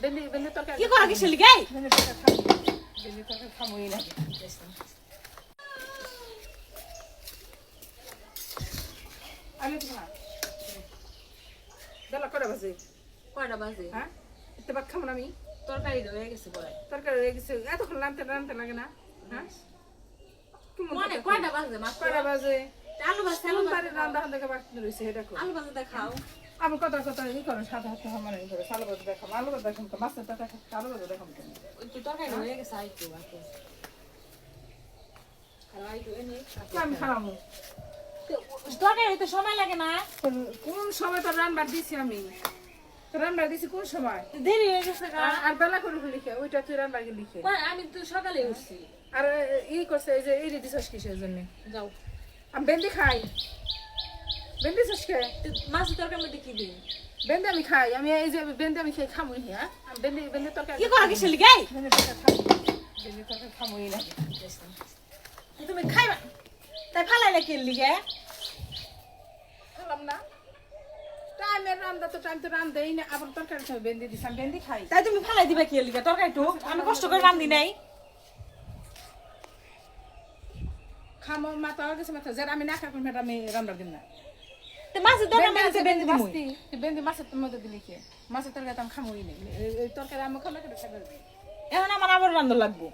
বেন্দি তরকারি কি করা গেছিলি গাই বেন্দি তরকারি খামোই লাগে আমি তো না দালা কটা বাজে কয়টা বাজে হ্যাঁ এত ভাত খাবো না আমি তরকারি হয়ে গেছে বড় তরকারি হয়ে গেছে এতক্ষণ রানতে লাগে না হ্যাঁ মানে কয়টা বাজে মাত্র কটা বাজে আলু ভাজা আলু ভাজা রান্না থেকে বাকি রয়েছে এটা আলু ভাজা দেখাও আমি কথা ই করো সাদা হাতে আমার ধরে আলু ভাজা দেখাম আলু ভাজা দেখাম তো মাছের টাকা আলু ভাজা দেখাম কেন ওই তো তরকারি হয়ে গেছে আইতো বাকি আর আইতো এনে আমি খারামু তরকারি তো সময় লাগে না কোন সময় তো রান্নার দিছি আমি তো রান্নার দিছি কোন সময় দেরি হয়ে গেছে আর বেলা করে লিখে ওইটা তুই রান্নার লিখে আমি তো সকালে উঠছি আর করছে এই যে এই দিছস কিসের জন্য যাও আমি বেন্দি খাই বেন্দি সসকে মাছ তরকারি মধ্যে কি দিই বেন্দি আমি খাই আমি এই যে বেন্দি আমি খাই খামুই হ্যাঁ আমি বেন্দি তরকারি কি করা গেছিলি গাই বেন্দি তরকারি খামু বেন্দি তরকারি খামুই লাগে তুমি খাইবা তাই ফালাইলে কি লিগে খেলাম না টাইমের রান্না তো টাইম তো রান্ধেই না আবার তরকারি খাই বেন্দি দিছি আমি বেন্দি খাই তাই তুমি ফালাই দিবা কি লিগে তরকারিটু আমি কষ্ট করে রান্ধি নাই খামো মাথা হয়ে গেছে মাথা যারা আমি না খাই মেয়েটা আমি রান্না দিন না তে মাছের তরকারি মধ্যে বেঁধে দিমু বেন্দি মাছের মধ্যে দিলি কে মাছের তরকারি তো আমি খামোই নেই এই তরকারি আমি খামে কেটে খাবে এখন আমার আবার রান্না লাগবো